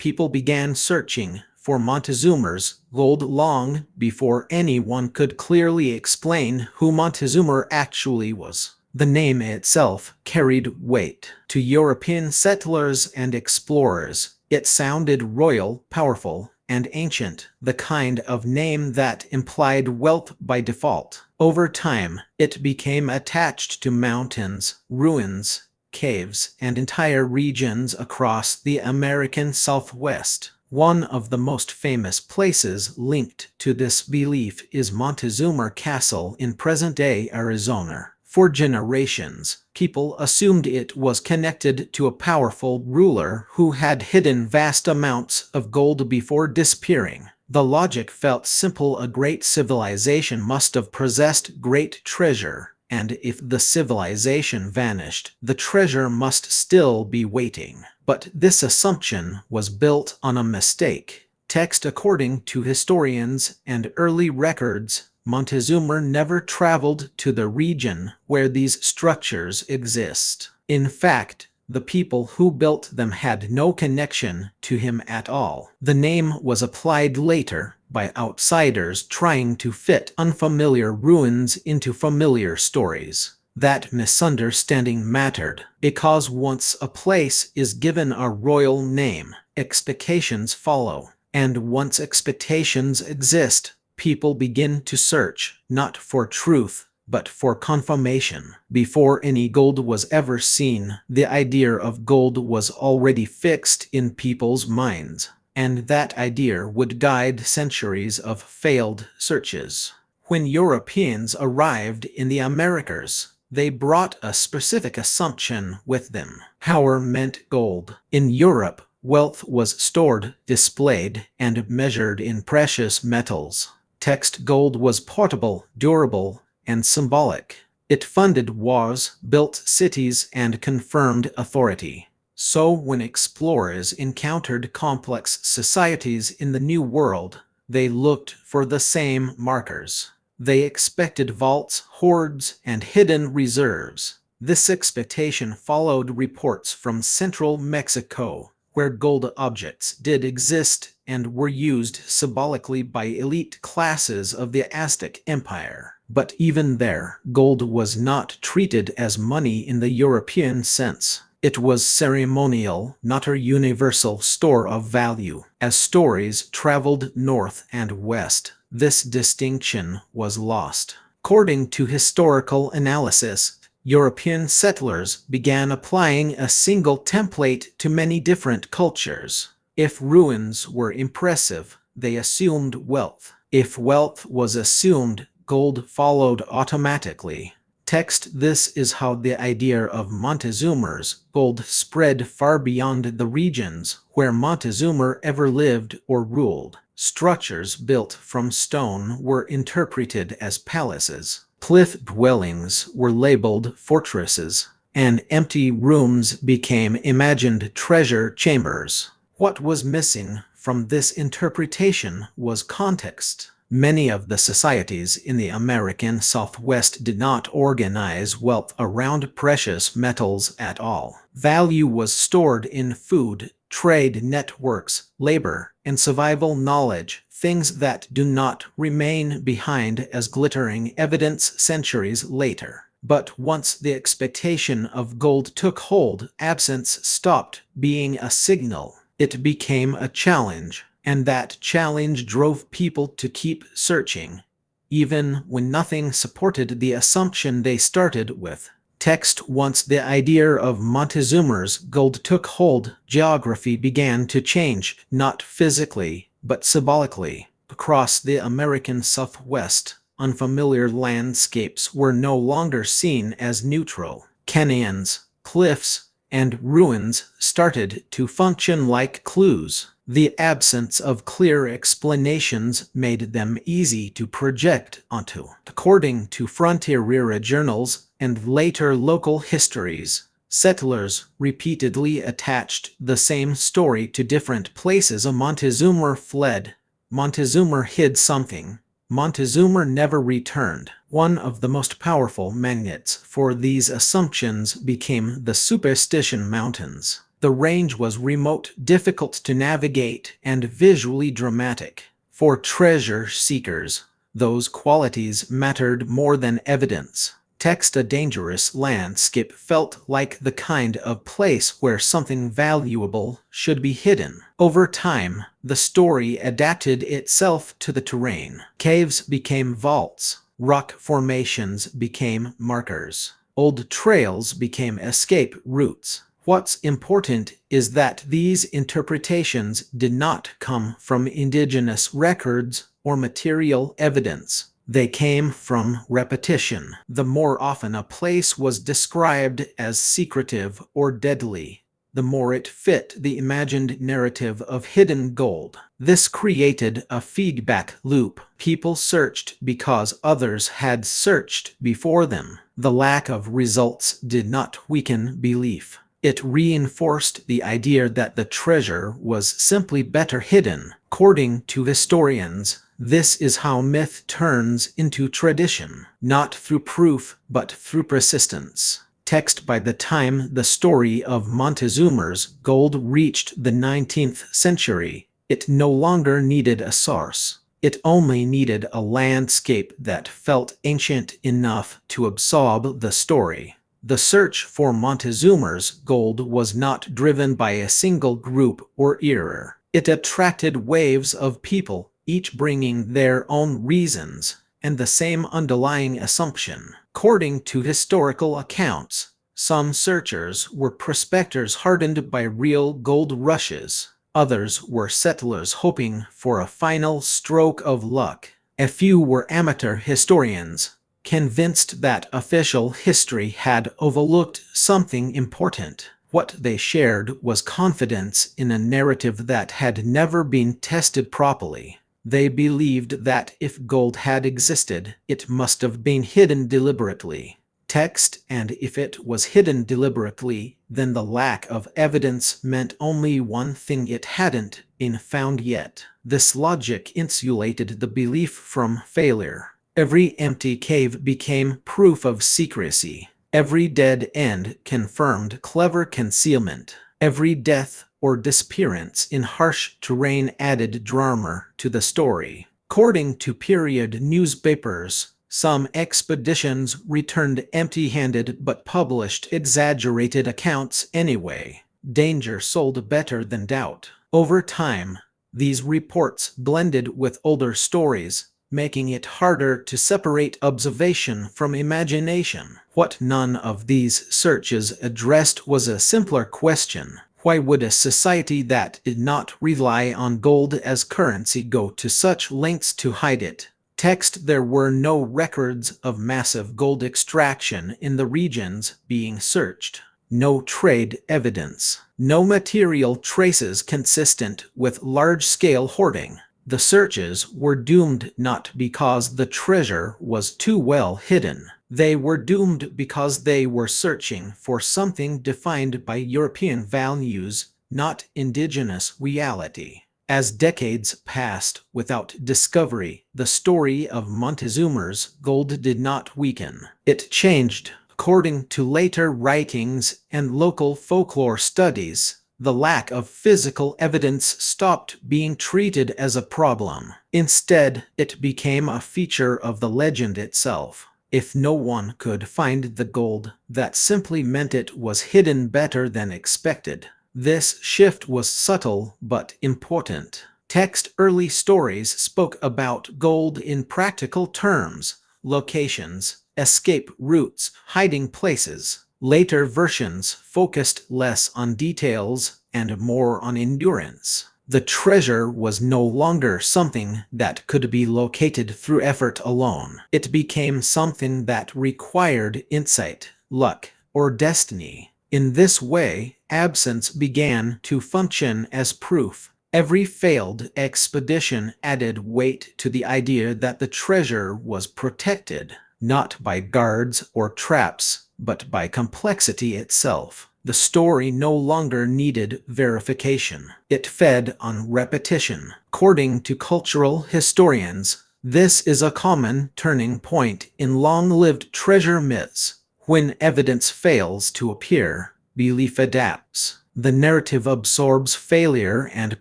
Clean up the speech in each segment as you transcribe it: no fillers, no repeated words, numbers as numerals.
people began searching for Montezuma's gold long before anyone could clearly explain who Montezuma actually was. The name itself carried weight. To European settlers and explorers, it sounded royal, powerful, and ancient, the kind of name that implied wealth by default. Over time, it became attached to mountains, ruins, caves, and entire regions across the American Southwest. One of the most famous places linked to this belief is Montezuma Castle in present-day Arizona. For generations, people assumed it was connected to a powerful ruler who had hidden vast amounts of gold before disappearing. The logic felt simple: a great civilization must have possessed great treasure, and if the civilization vanished, the treasure must still be waiting. But this assumption was built on a mistake. Text: according to historians and early records, Montezuma never traveled to the region where these structures exist. In fact, the people who built them had no connection to him at all. The name was applied later by outsiders trying to fit unfamiliar ruins into familiar stories. That misunderstanding mattered, because once a place is given a royal name, expectations follow. And once expectations exist, people begin to search, not for truth, but for confirmation. Before any gold was ever seen, the idea of gold was already fixed in people's minds, and that idea would guide centuries of failed searches. When Europeans arrived in the Americas, they brought a specific assumption with them. Power meant gold. In Europe, wealth was stored, displayed, and measured in precious metals. Text: gold was portable, durable, and symbolic. It funded wars, built cities, and confirmed authority. So when explorers encountered complex societies in the New World, they looked for the same markers. They expected vaults, hoards, and hidden reserves. This expectation followed reports from central Mexico, where gold objects did exist and were used symbolically by elite classes of the Aztec Empire. But even there, gold was not treated as money in the European sense. It was ceremonial, not a universal store of value. As stories traveled north and west, this distinction was lost. According to historical analysis, European settlers began applying a single template to many different cultures. If ruins were impressive, they assumed wealth. If wealth was assumed, gold followed automatically. Text: this is how the idea of Montezuma's gold spread far beyond the regions where Montezuma ever lived or ruled. Structures built from stone were interpreted as palaces. Cliff dwellings were labeled fortresses, and empty rooms became imagined treasure chambers. What was missing from this interpretation was context. Many of the societies in the American Southwest did not organize wealth around precious metals at all. Value was stored in food, trade networks, labor, and survival knowledge, things that do not remain behind as glittering evidence centuries later. But once the expectation of gold took hold, absence stopped being a signal. It became a challenge, and that challenge drove people to keep searching, even when nothing supported the assumption they started with. Text: once the idea of Montezuma's gold took hold, geography began to change, not physically, but symbolically. Across the American Southwest, unfamiliar landscapes were no longer seen as neutral. Canyons, cliffs, and ruins started to function like clues. The absence of clear explanations made them easy to project onto. According to frontier journals and later local histories, settlers repeatedly attached the same story to different places. Montezuma fled. Montezuma hid something. Montezuma never returned. One of the most powerful magnets for these assumptions became the Superstition Mountains. The range was remote, difficult to navigate, and visually dramatic. For treasure seekers, those qualities mattered more than evidence. Text a dangerous landscape felt like the kind of place where something valuable should be hidden. Over time, the story adapted itself to the terrain. Caves became vaults, rock formations became markers, old trails became escape routes. What's important is that these interpretations did not come from indigenous records or material evidence. They came from repetition. The more often a place was described as secretive or deadly, the more it fit the imagined narrative of hidden gold. This created a feedback loop. People searched because others had searched before them. The lack of results did not weaken belief. It reinforced the idea that the treasure was simply better hidden. According to historians, this is how myth turns into tradition, not through proof, but through persistence. Text by the time the story of Montezuma's gold reached the 19th century, it no longer needed a source. It only needed a landscape that felt ancient enough to absorb the story. The search for Montezuma's gold was not driven by a single group or era. It attracted waves of people, each bringing their own reasons and the same underlying assumption. According to historical accounts, some searchers were prospectors hardened by real gold rushes. Others were settlers hoping for a final stroke of luck. A few were amateur historians, convinced that official history had overlooked something important. What they shared was confidence in a narrative that had never been tested properly. They believed that if gold had existed, it must have been hidden deliberately. Text, and if it was hidden deliberately, then the lack of evidence meant only one thing: it hadn't been found yet. This logic insulated the belief from failure. Every empty cave became proof of secrecy. Every dead end confirmed clever concealment. Every death or disappearance in harsh terrain added drama to the story. According to period newspapers, some expeditions returned empty-handed but published exaggerated accounts anyway. Danger sold better than doubt. Over time, these reports blended with older stories, making it harder to separate observation from imagination. What none of these searches addressed was a simpler question: why would a society that did not rely on gold as currency go to such lengths to hide it? Text, there were no records of massive gold extraction in the regions being searched. No trade evidence. No material traces consistent with large-scale hoarding. The searches were doomed not because the treasure was too well hidden. They were doomed because they were searching for something defined by European values, not indigenous reality. As decades passed without discovery, the story of Montezuma's gold did not weaken. It changed. According to later writings and local folklore studies, the lack of physical evidence stopped being treated as a problem. Instead, it became a feature of the legend itself. If no one could find the gold, that simply meant it was hidden better than expected. This shift was subtle but important. Text, early stories spoke about gold in practical terms: locations, escape routes, hiding places. Later versions focused less on details and more on endurance. The treasure was no longer something that could be located through effort alone. It became something that required insight, luck, or destiny. In this way, absence began to function as proof. Every failed expedition added weight to the idea that the treasure was protected, not by guards or traps, but by complexity itself. The story no longer needed verification. It fed on repetition. According to cultural historians, this is a common turning point in long-lived treasure myths. When evidence fails to appear, belief adapts. The narrative absorbs failure and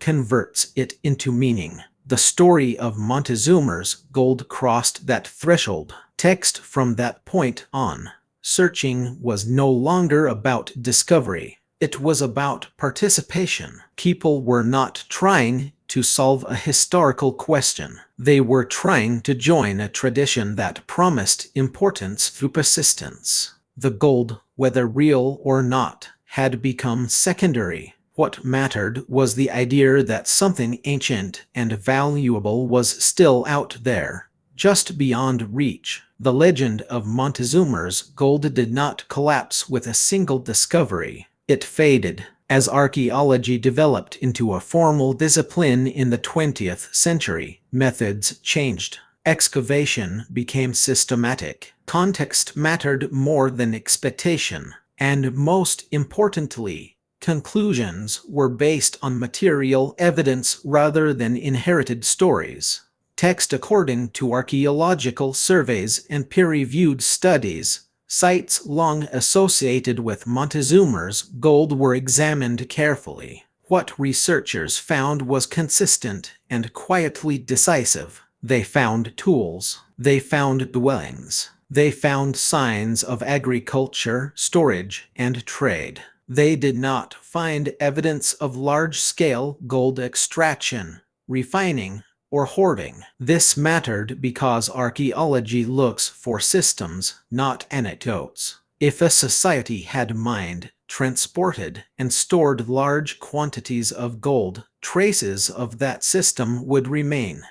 converts it into meaning. The story of Montezuma's gold crossed that threshold. Text from that point on. Searching was no longer about discovery. It was about participation. People were not trying to solve a historical question. They were trying to join a tradition that promised importance through persistence. The gold, whether real or not, had become secondary. What mattered was the idea that something ancient and valuable was still out there, just beyond reach. The legend of Montezuma's gold did not collapse with a single discovery. It faded. As archaeology developed into a formal discipline in the 20th century, methods changed. Excavation became systematic. Context mattered more than expectation. And most importantly, conclusions were based on material evidence rather than inherited stories. Text according to archaeological surveys and peer-reviewed studies. Sites long associated with Montezuma's gold were examined carefully. What researchers found was consistent and quietly decisive. They found tools. They found dwellings. They found signs of agriculture, storage, and trade. They did not find evidence of large-scale gold extraction, refining, or hoarding. This mattered because archaeology looks for systems, not anecdotes. If a society had mined, transported, and stored large quantities of gold, traces of that system would remain.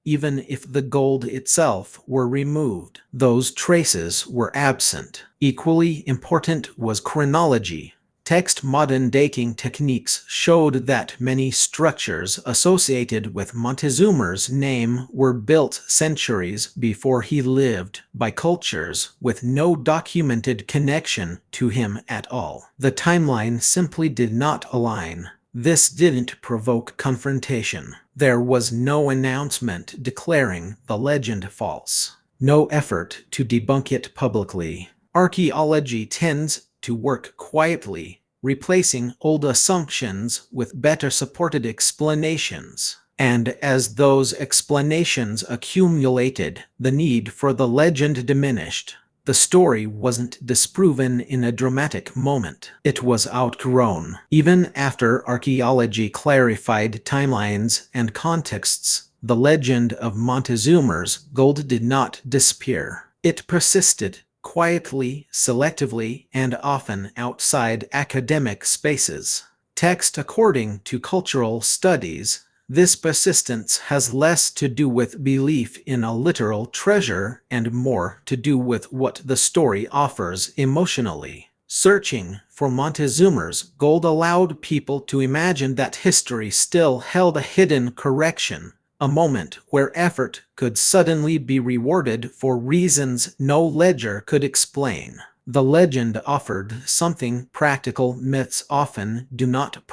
Even if the gold itself were removed, those traces were absent. Equally important was chronology. Text modern dating techniques showed that many structures associated with Montezuma's name were built centuries before he lived by cultures with no documented connection to him at all. The timeline simply did not align. This didn't provoke confrontation. There was no announcement declaring the legend false. No effort to debunk it publicly. Archaeology tends to work quietly, replacing old assumptions with better supported explanations. And as those explanations accumulated, the need for the legend diminished. The story wasn't disproven in a dramatic moment. It was outgrown. Even after archaeology clarified timelines and contexts, the legend of Montezuma's gold did not disappear. It persisted, quietly, selectively, and often outside academic spaces. Text according to cultural studies, this persistence has less to do with belief in a literal treasure and more to do with what the story offers emotionally. Searching for Montezuma's gold allowed people to imagine that history still held a hidden correction, a moment where effort could suddenly be rewarded for reasons no ledger could explain. The legend offered something practical myths often do not: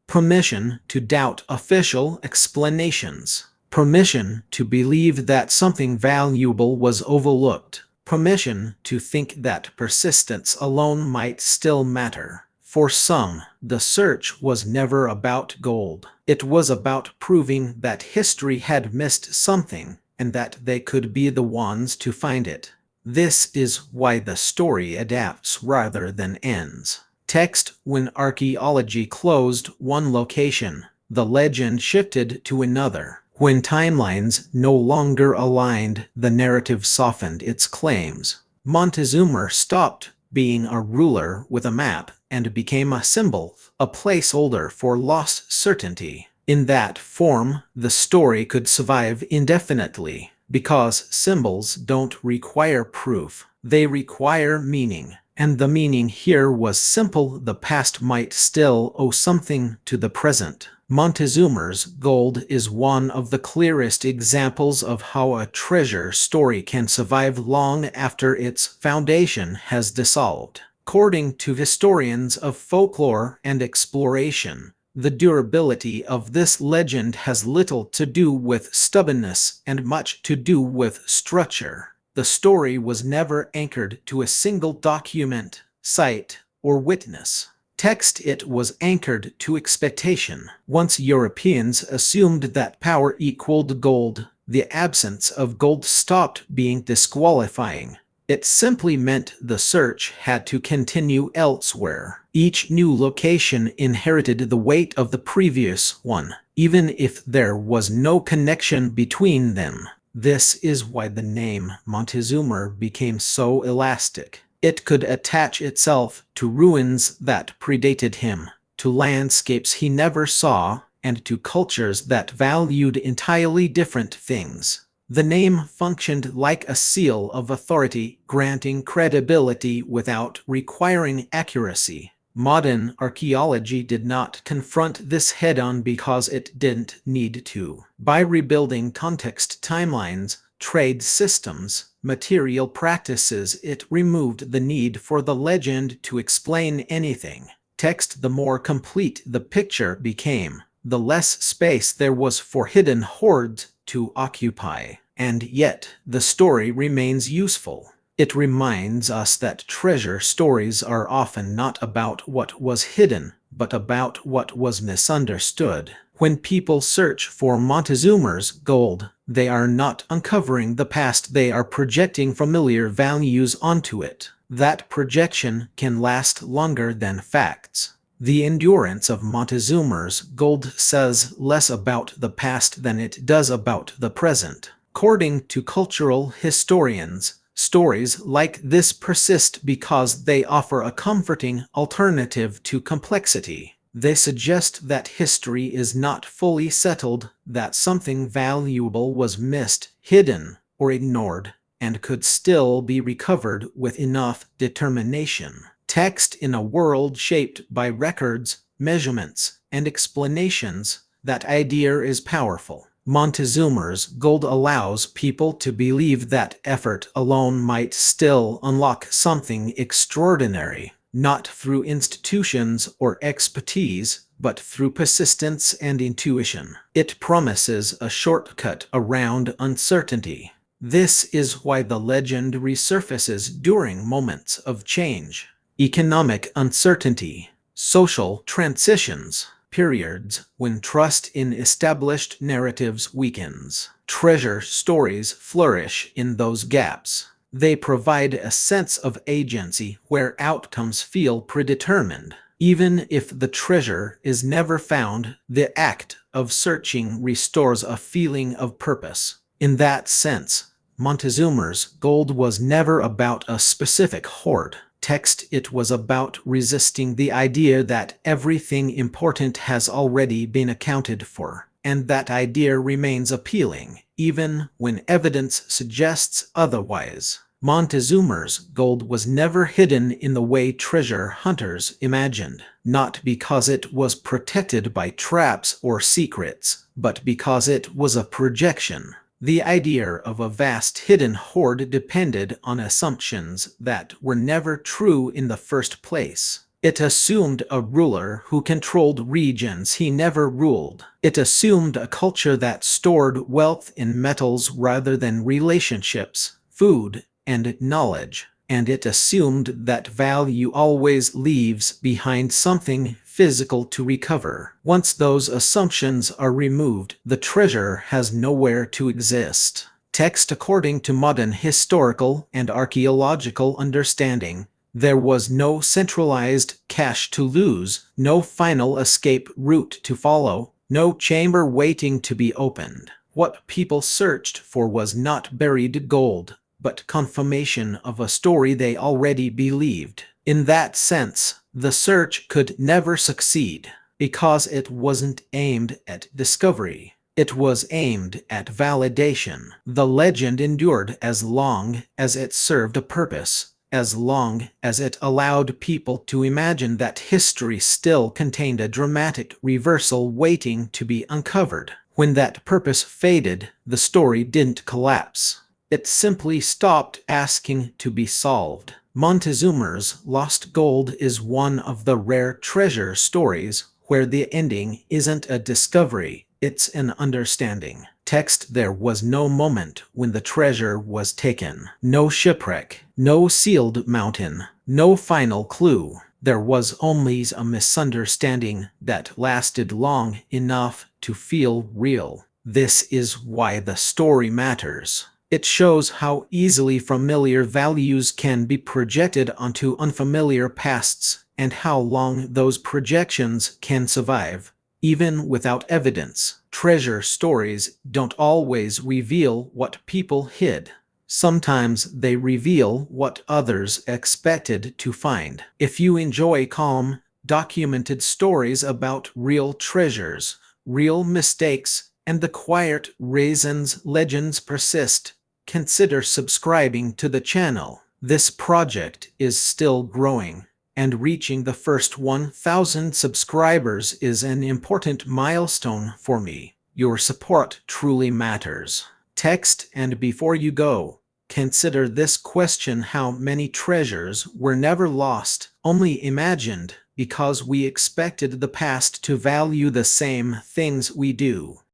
permission to doubt official explanations, permission to believe that something valuable was overlooked, permission to think that persistence alone might still matter. For some, the search was never about gold. It was about proving that history had missed something and that they could be the ones to find it. This is why the story adapts rather than ends. Text: when archaeology closed one location, the legend shifted to another. When timelines no longer aligned, the narrative softened its claims. Montezuma stopped being a ruler with a map and became a symbol, a placeholder for lost certainty. In that form, the story could survive indefinitely, because symbols don't require proof, they require meaning. And the meaning here was simple: the past might still owe something to the present. Montezuma's gold is one of the clearest examples of how a treasure story can survive long after its foundation has dissolved. According to historians of folklore and exploration, the durability of this legend has little to do with stubbornness and much to do with structure. The story was never anchored to a single document, site, or witness. Text it was anchored to expectation. Once Europeans assumed that power equaled gold, the absence of gold stopped being disqualifying. It simply meant the search had to continue elsewhere. Each new location inherited the weight of the previous one, even if there was no connection between them. This is why the name Montezuma became so elastic. It could attach itself to ruins that predated him, to landscapes he never saw, and to cultures that valued entirely different things. The name functioned like a seal of authority, granting credibility without requiring accuracy. Modern archaeology did not confront this head-on because it didn't need to. By rebuilding context timelines, trade systems, material practices, it removed the need for the legend to explain anything. Text, the more complete the picture became, the less space there was for hidden hoards to occupy. And yet, the story remains useful. It reminds us that treasure stories are often not about what was hidden, but about what was misunderstood. When people search for Montezuma's gold, they are not uncovering the past, they are projecting familiar values onto it. That projection can last longer than facts. The endurance of Montezuma's gold says less about the past than it does about the present. According to cultural historians, stories like this persist because they offer a comforting alternative to complexity. They suggest that history is not fully settled, that something valuable was missed, hidden, or ignored, and could still be recovered with enough determination. Text, in a world shaped by records, measurements, and explanations, that idea is powerful. Montezuma's gold allows people to believe that effort alone might still unlock something extraordinary, not through institutions or expertise, but through persistence and intuition. It promises a shortcut around uncertainty. This is why the legend resurfaces during moments of change. Economic uncertainty, social transitions, periods when trust in established narratives weakens. Treasure stories flourish in those gaps. They provide a sense of agency where outcomes feel predetermined. Even if the treasure is never found, the act of searching restores a feeling of purpose. In that sense, Montezuma's gold was never about a specific hoard. Text, it was about resisting the idea that everything important has already been accounted for, and that idea remains appealing, even when evidence suggests otherwise. Montezuma's gold was never hidden in the way treasure hunters imagined, not because it was protected by traps or secrets, but because it was a projection. The idea of a vast hidden hoard depended on assumptions that were never true in the first place. It assumed a ruler who controlled regions he never ruled. It assumed a culture that stored wealth in metals rather than relationships, food, and knowledge. And it assumed that value always leaves behind something physical to recover. Once those assumptions are removed, the treasure has nowhere to exist. Text, according to modern historical and archaeological understanding, there was no centralized cache to lose, no final escape route to follow, no chamber waiting to be opened. What people searched for was not buried gold, but confirmation of a story they already believed. In that sense, the search could never succeed, because it wasn't aimed at discovery. It was aimed at validation. The legend endured as long as it served a purpose, as long as it allowed people to imagine that history still contained a dramatic reversal waiting to be uncovered. When that purpose faded, the story didn't collapse. It simply stopped asking to be solved. Montezuma's Lost Gold is one of the rare treasure stories where the ending isn't a discovery, it's an understanding. Text, there was no moment when the treasure was taken. No shipwreck, no sealed mountain, no final clue. There was only a misunderstanding that lasted long enough to feel real. This is why the story matters. It shows how easily familiar values can be projected onto unfamiliar pasts, and how long those projections can survive, even without evidence. Treasure stories don't always reveal what people hid. Sometimes they reveal what others expected to find. If you enjoy calm, documented stories about real treasures, real mistakes, and the quiet reasons legends persist, consider subscribing to the channel. This project is still growing, and reaching the first 1,000 subscribers is an important milestone for me. Your support truly matters. Text, and before you go, consider this question: how many treasures were never lost, only imagined, because we expected the past to value the same things we do?